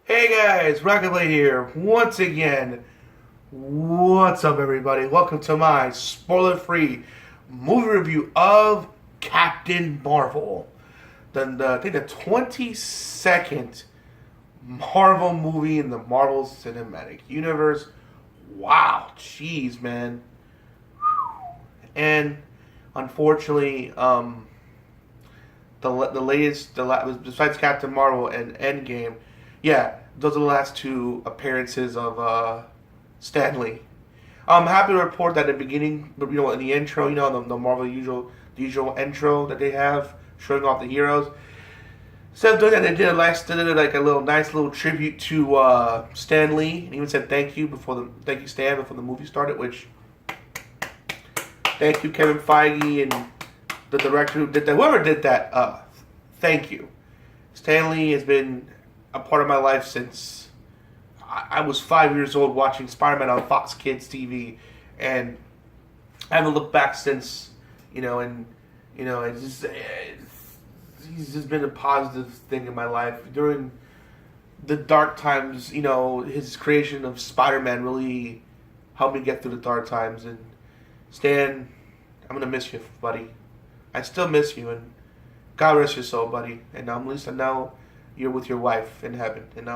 Hey guys, Rockingtheblade here once again. What's up, everybody? Welcome to my spoiler-free movie review of Captain Marvel. I think the 22nd Marvel movie in the Marvel Cinematic Universe. Wow, jeez, man. And unfortunately, besides Captain Marvel and Endgame, yeah, those are the last two appearances of Stanley. I'm happy to report that at the beginning, in the intro, the Marvel the usual intro that they have showing off the heroes. Instead of doing that, they did like a little nice little tribute to Stan Lee, and even said thank you Stan before the movie started. Which thank you Kevin Feige and the director who did that, whoever did that. Thank you. Stan Lee has been a part of my life since I was 5 years old watching Spider-Man on Fox Kids TV, and I haven't looked back since. He's just been a positive thing in my life during the dark times. His creation of Spider-Man really helped me get through the dark times. And Stan, I'm gonna miss you, buddy. I still miss you, and God rest your soul, buddy. And at least I know you're with your wife in heaven, and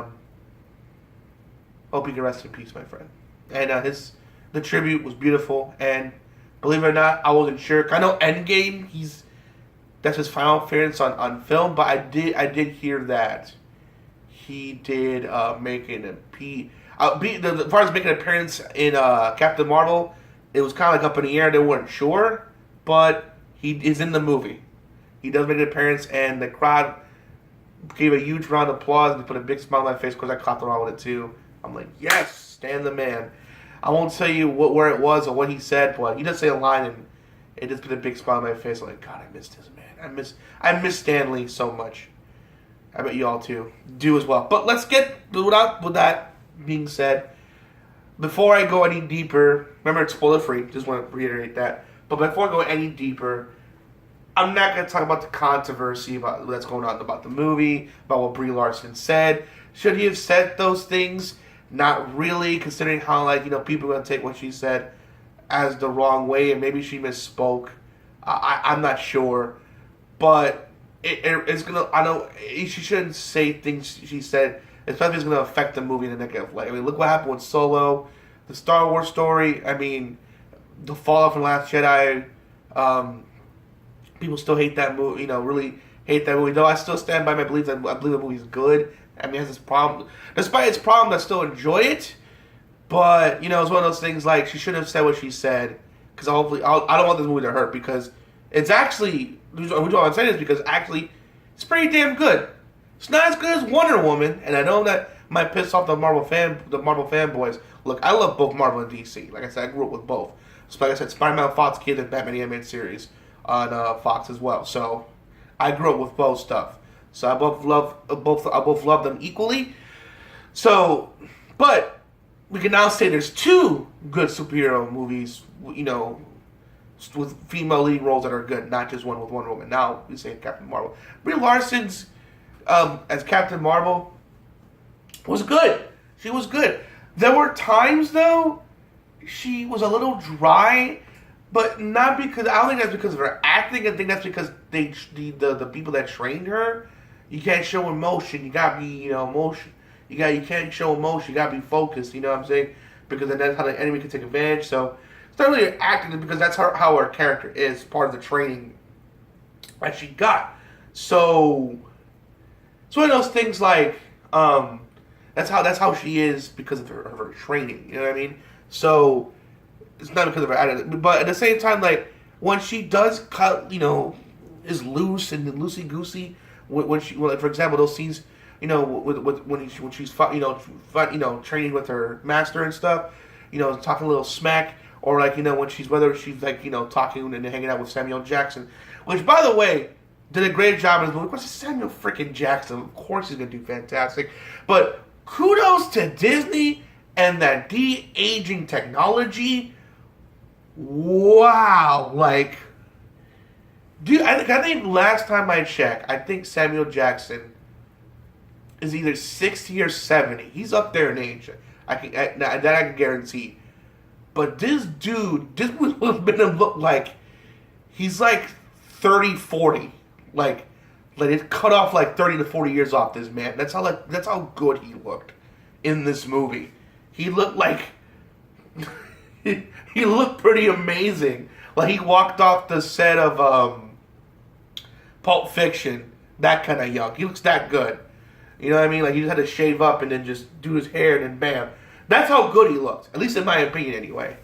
hope you can rest in peace, my friend. And the tribute was beautiful, and believe it or not, I wasn't sure. I know Endgame, that's his final appearance on film, but I did hear that he did make an appearance. As far as making an appearance in Captain Marvel, it was kind of like up in the air. They weren't sure, but he is in the movie. He does make an appearance, and the crowd gave a huge round of applause and put a big smile on my face because I caught along with it too. I'm like, yes, Stan the man. I won't tell you where it was or what he said, but he does say a line, and it just put a big smile on my face. I'm like, God, I missed this man. I miss Stan Lee so much. I bet you all too do as well. But let's get with that being said. Before I go any deeper, remember it's spoiler free. Just want to reiterate that. But before I go any deeper, I'm not going to talk about the controversy about that's going on about the movie, about what Brie Larson said. Should he have said those things? Not really, considering how people are going to take what she said as the wrong way, and maybe she misspoke. I'm not sure, but it's gonna. I know she shouldn't say things she said, especially if it's gonna affect the movie in the negative light. I mean, look what happened with Solo, the Star Wars story. I mean, the fallout from Last Jedi. People still hate that movie. Really hate that movie. Though I still stand by my belief that I believe the movie's good. I mean, it has this problem. Despite its problem, I still enjoy it. But it's one of those things like she shouldn't have said what she said, because hopefully I don't want this movie to hurt, because it's actually the reason why I'm saying this because actually it's pretty damn good. It's not as good as Wonder Woman, and I know that might piss off the Marvel fanboys. Look, I love both Marvel and DC. Like I said, I grew up with both. So like I said, Spider-Man, Fox Kids, and Batman the Animated Series on Fox as well. So I grew up with both stuff. So I both love them equally. So, but we can now say there's two good superhero movies, with female lead roles that are good, not just one with Wonder Woman. Now we say Captain Marvel. Brie Larson's as Captain Marvel was good. She was good. There were times though she was a little dry, but not because I don't think that's because of her acting. I think that's because the people that trained her. You can't show emotion. You gotta be emotion. You can't show emotion. You gotta be focused. You know what I'm saying? Because then that's how the enemy can take advantage. So it's not really acting, because that's how her character is, part of the training that she got. So it's one of those things like that's how she is because of her training. You know what I mean? So it's not because of her attitude, but at the same time, like when she does cut, is loose and loosey goosey. When she, for example, those scenes, when she's training with her master and stuff, talking a little smack, or when she's talking and hanging out with Samuel Jackson, which by the way did a great job in this movie. Of course, it's Samuel freaking Jackson. Of course, he's gonna do fantastic. But kudos to Disney and that de-aging technology. Wow, dude, I think last time I checked, I think Samuel Jackson is either 60 or 70. He's up there in age. That I can guarantee. But this dude, this would have been him look like he's like 30, 40. Like it cut off like 30 to 40 years off this man. That's how good he looked in this movie. He looked like he looked pretty amazing. Like he walked off the set of Pulp Fiction, that kind of young. He looks that good. You know what I mean? Like he just had to shave up and then just do his hair and then bam. That's how good he looked, at least in my opinion anyway.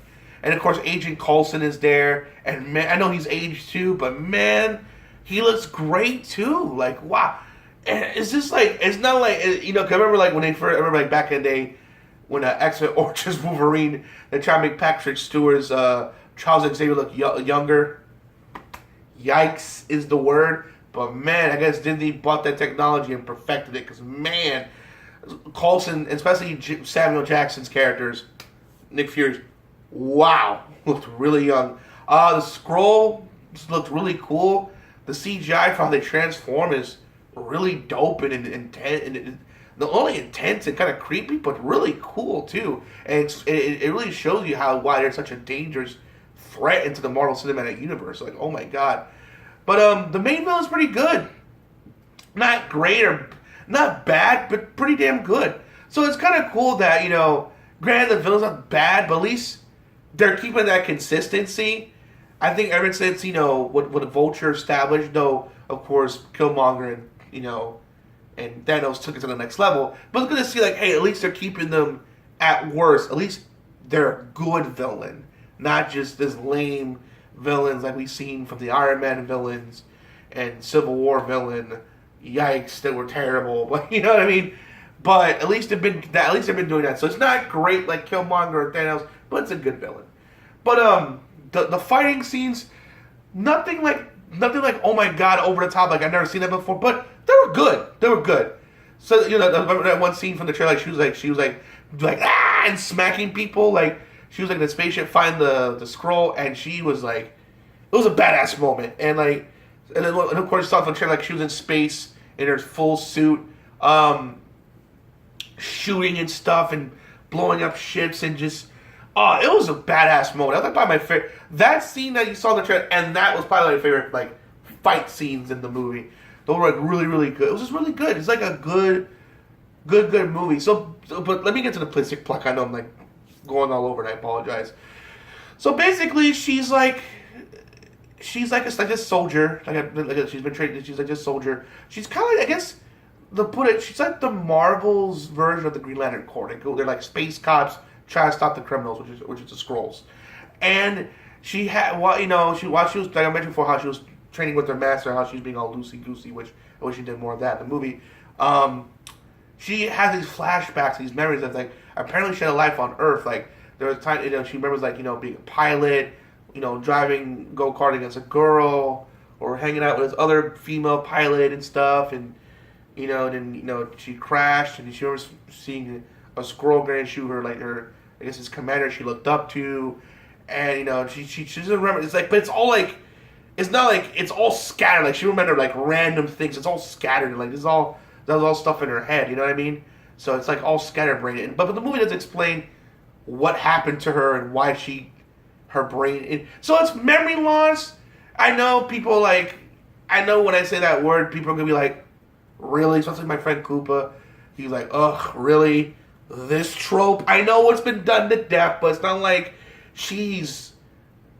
And of course Agent Coulson is there, and man, I know he's aged too, but man, he looks great too. Like wow. And it's just like, it's not like, you know, cause I remember like when they first, I remember like back in the day when X-Men Origins Wolverine, they tried to make Patrick Stewart's Charles Xavier look younger. Yikes is the word. But man, I guess Disney bought that technology and perfected it. Because man, Coulson, especially Samuel Jackson's characters, Nick Fury's, wow, looked really young. The scroll looked really cool. The CGI for how they transform is really dope and intense. And not only intense and kind of creepy, but really cool too. And it really shows you why they're such a dangerous threat into the Marvel Cinematic Universe. Like, oh my god. But the main villain's pretty good. Not great or not bad, but pretty damn good. So it's kind of cool that, you know, granted the villain's not bad, but at least they're keeping that consistency. I think ever since, you know, what Vulture established, though, of course, Killmonger and, you know, and Thanos took it to the next level. But it's good to see, like, hey, at least they're keeping them at worst. At least they're a good villain, not just this lame villains like we've seen from the Iron Man villains and Civil War villain. Yikes, they were terrible. But you know what I mean? But at least they've been doing that. So it's not great like Killmonger or Thanos, but it's a good villain. But the fighting scenes, nothing like oh my god, over the top, like I've never seen that before. But they were good. They were good. So you know, remember that one scene from the trailer? Like, she was like ah, and smacking people like. She was like in the spaceship, find the scroll, and she was like, it was a badass moment. And like, and of course, stuff on trailer, like she was in space in her full suit, shooting and stuff and blowing up ships and just, oh, it was a badass moment. That was like probably my favorite. That scene that you saw in the trailer, and that was probably my favorite like fight scenes in the movie. Those were like really, really good. It was just really good. It's like a good movie. So but let me get to the plastic plot. I know I'm like going all over and I apologize. So basically she's like a soldier, she's been trained, she's like this soldier. She's kind of like, I guess she's like the Marvel's version of the Green Lantern Corps. They're like space cops trying to stop the criminals, which is the Skrulls. And she had, while she was, like I mentioned before, how she was training with her master, how she was being all loosey goosey, which I wish she did more of that in the movie. She has these flashbacks, these memories of like, apparently she had a life on Earth. Like there was a time, you know, she remembers like, you know, being a pilot, you know, driving go-kart against a girl, or hanging out with this other female pilot and stuff, and you know, then you know she crashed, and she remembers seeing a Skrull gonna shoot her, like her, I guess his commander she looked up to, and you know she doesn't remember. It's like, but it's all like, it's not like it's all scattered. Like she remembered like random things. It's all scattered. Like there's all stuff in her head. You know what I mean? So it's like all scatterbrained. But the movie doesn't explain what happened to her and why her brain. So it's memory loss. I know people like, I know when I say that word, people are going to be like, really? Especially my friend Koopa. He's like, ugh, really? This trope? I know it's been done to death, but it's not like she's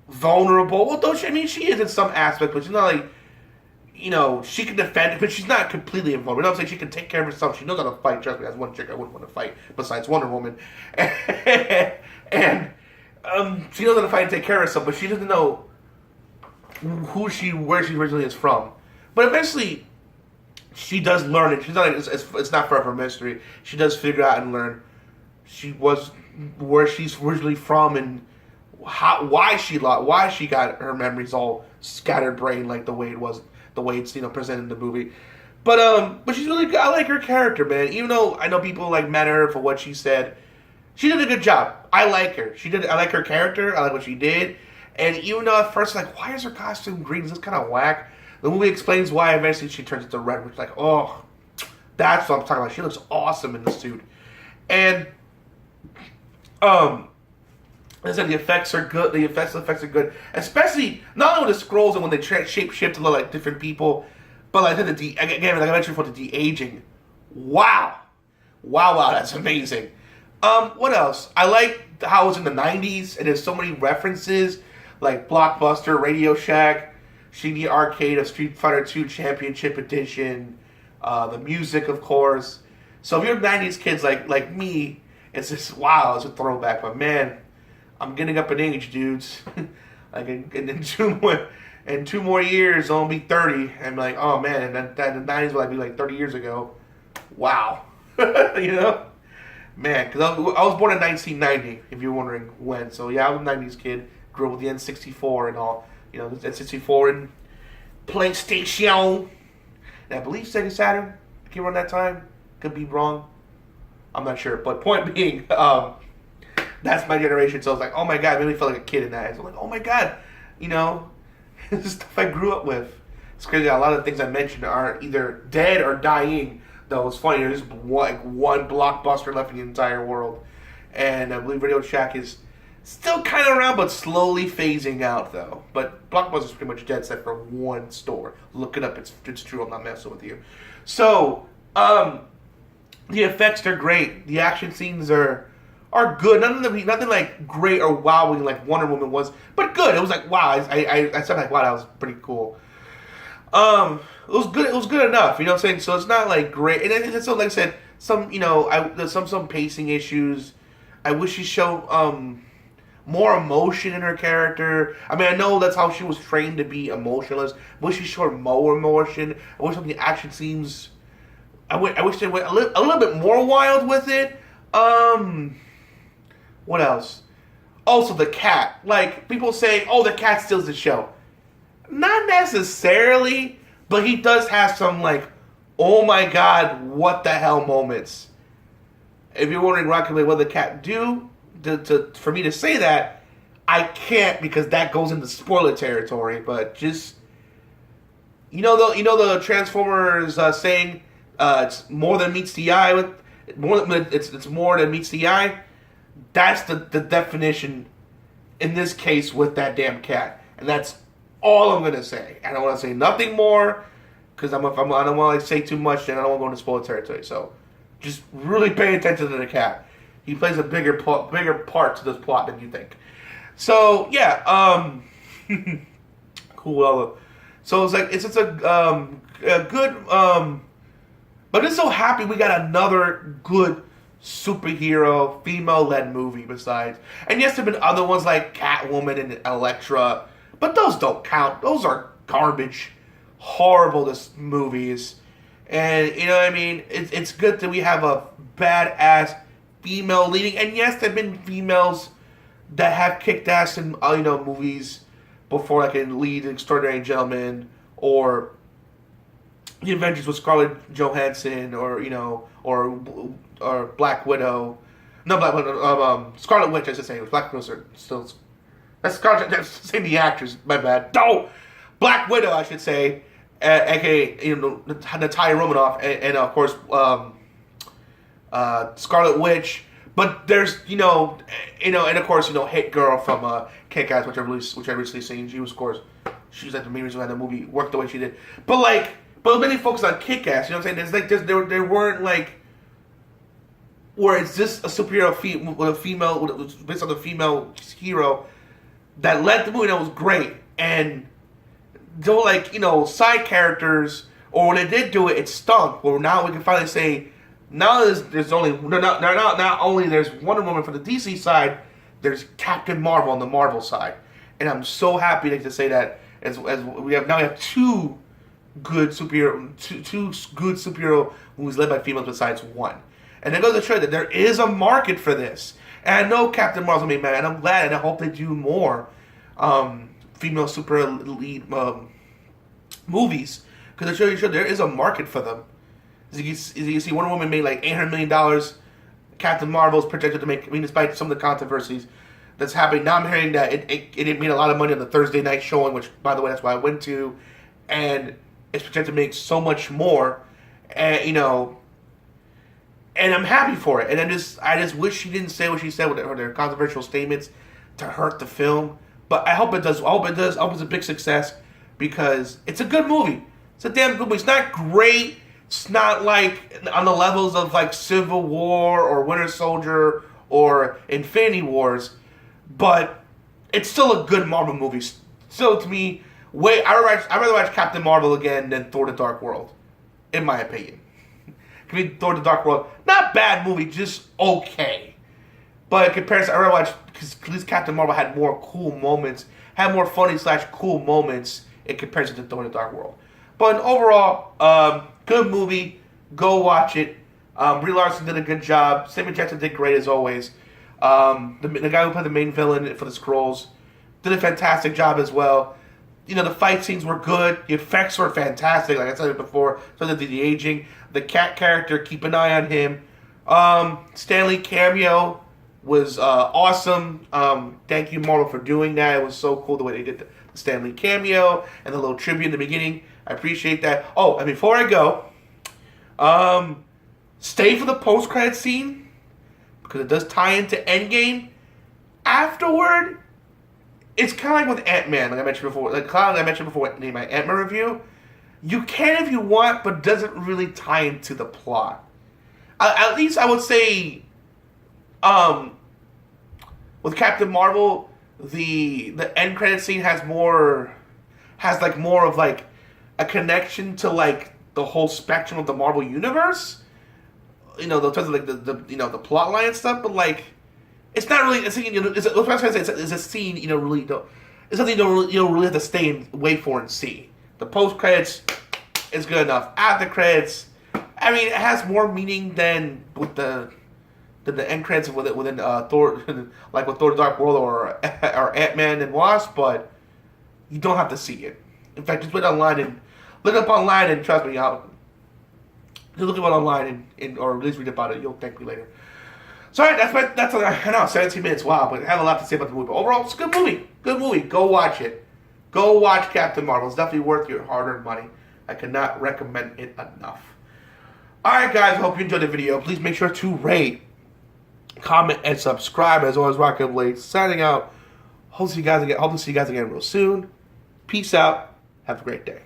vulnerable. Well, though, I mean, she is in some aspect, but she's not like, you know, she can defend it, but she's not completely invulnerable. I'm saying she can take care of herself. She knows how to fight. Trust me, that's one chick I wouldn't want to fight besides Wonder Woman. And she knows how to fight and take care of herself, but she doesn't know where she originally is from. But eventually, she does learn it. She's not. It's not forever a mystery. She does figure out and learn. Where she's originally from and why she got her memories all scattered brain like the way it was. The way it's, you know, presented in the movie. But she's really good. I like her character, man. Even though I know people like mad at her for what she said, she did a good job. I like her. I like her character. I like what she did. And even though at first, like, why is her costume green? Is this kind of whack? The movie explains why eventually she turns into red, which is like, oh, That's what I'm talking about. She looks awesome in the suit. And I said the effects are good. The effects are good, especially not only with the scrolls and when they shape shift to look like different people, but like again, like I mentioned for the de-aging. Wow, that's amazing. What else? I like how it was in the '90s and there's so many references like Blockbuster, Radio Shack, CD Arcade, of Street Fighter II Championship Edition, the music, of course. So if you're '90s kids like me, it's just wow, it's a throwback. But man, I'm getting up in age, dudes. Like in 2 more years, I'll be 30. I'm like, oh man, and that the 90s will be like 30 years ago. Wow, you know, man. Because I was born in 1990. If you're wondering when, so yeah, I was a 90s kid. Grew up with the N64 and all. You know, the N64 and PlayStation. And I believe Sega Saturn came around that time. Could be wrong. I'm not sure. But point being, that's my generation. So I was like, oh my god, I made me feel like a kid in that. So I'm like, oh my god, you know, this is stuff I grew up with. It's crazy. A lot of the things I mentioned are either dead or dying. Though it's funny, there's one Blockbuster left in the entire world, and I believe Radio Shack is still kind of around, but slowly phasing out though. But Blockbuster's pretty much dead, except for one store. Look it up; it's true. I'm not messing with you. So, the effects are great. The action scenes are good. Nothing like great or wowing like Wonder Woman was, but good. It was like wow. I said like wow, that was pretty cool. It was good. It was good enough. You know what I'm saying? So it's not like great. And it's like I said, some there's some pacing issues. I wish she showed more emotion in her character. I mean, I know that's how she was trained to be emotionless. I wish she showed more emotion. I wish some of the action scenes. I wish they went a little bit more wild with it. What else? Also, the cat. Like, people saying, oh, the cat steals the show. Not necessarily, but he does have some, like, oh my god, what the hell moments. If you're wondering, Rockingtheblade, what the cat do, for me to say that, I can't because that goes into spoiler territory, but just, you know the Transformers saying, it's more than meets the eye, it's more than meets the eye? That's the definition in this case with that damn cat. And that's all I'm going to say. I don't want to say nothing more because I don't want to say too much and I don't want to go into spoiler territory. So just really pay attention to the cat. He plays a bigger part to this plot than you think. So, yeah. Cool. So it's like, it's just a good... but I'm just so happy we got another good superhero, female-led movie besides. And yes, there have been other ones like Catwoman and Elektra, but those don't count. Those are garbage, horrible movies. And, you know what I mean? It's good that we have a badass female leading. And yes, there have been females that have kicked ass in, movies before, like in Lead, Extraordinary Gentleman, or The Avengers with Scarlett Johansson, or Black Widow. No, Black Widow. Scarlet Witch, I should say. Black Widow still. That's Scarlet. That's saying the actors. My bad. No, Black Widow, I should say. AKA Natalia Romanoff, and of course Scarlet Witch. But there's and of course Hit Girl from Kick-Ass, which I recently seen. She was, of course, she's like the main reason why the movie worked the way she did. But many focus on Kick-Ass. You know what I'm saying? There weren't like where it's just a superhero based on the female hero that led the movie that was great. And though side characters, or when they did do it, it stunk. Well, now we can finally say now there's only not only there's Wonder Woman for the DC side, there's Captain Marvel on the Marvel side, and I'm so happy to say that as we have two good superhero movies led by females besides one. And it goes to show that there is a market for this. And I know Captain Marvel's gonna be mad, and I'm glad, and I hope they do more female super lead movies, because it shows there is a market for them. As you see, Wonder Woman made like $800 million. Captain Marvel's projected to make, despite some of the controversies that's happening, now I'm hearing that it made a lot of money on the Thursday night showing, which, by the way, that's why I went to, and it's projected to make so much more. And and I'm happy for it. And I just wish she didn't say what she said with her controversial statements to hurt the film. But I hope it does. I hope it does. I hope it's a big success because it's a good movie. It's a damn good movie. It's not great. It's not like on the levels of like Civil War or Winter Soldier or Infinity Wars, but it's still a good Marvel movie. Still, to me, I'd rather watch Captain Marvel again than Thor: The Dark World, in my opinion. I mean, Thor: The Dark World, not bad movie, just okay. But in comparison, I'd rather watch, because at least Captain Marvel had more cool moments, had more funny / cool moments in comparison to Thor: The Dark World. But overall, good movie. Go watch it. Brie Larson did a good job. Samuel Jackson did great as always. The guy who played the main villain for the Skrulls did a fantastic job as well. You know, the fight scenes were good. The effects were fantastic, like I said before. So did the aging. The cat character, keep an eye on him. Stanley cameo was awesome. Thank you, Marvel, for doing that. It was so cool the way they did the Stanley cameo and the little tribute in the beginning. I appreciate that. Oh, and before I go, stay for the post-credit scene because it does tie into Endgame. Afterward, it's kind of like with Ant-Man, like I mentioned before. In my Ant-Man review. You can if you want, but doesn't really tie into the plot. At least I would say, with Captain Marvel, the end credit scene has more of like a connection to like the whole spectrum of the Marvel universe. You know, in terms of like the plot line and stuff, but like it's not really a scene. You know, it's a scene. You know, really don't. It's something you don't really have to stay and wait for and see. The post credits is good enough. After credits, I mean, it has more meaning than with the end credits within Thor, like with Thor: The Dark World or Ant-Man and Wasp. But you don't have to see it. In fact, just look up online and trust me, just look at it online or at least read about it. You'll thank me later. Sorry, that's I know 17 minutes. Wow, but I have a lot to say about the movie. But overall, it's a good movie. Good movie. Go watch it. Go watch Captain Marvel. It's definitely worth your hard-earned money. I cannot recommend it enough. Alright guys, hope you enjoyed the video. Please make sure to rate, comment, and subscribe. As always, Rockingtheblade signing out. Hope to see you guys again real soon. Peace out. Have a great day.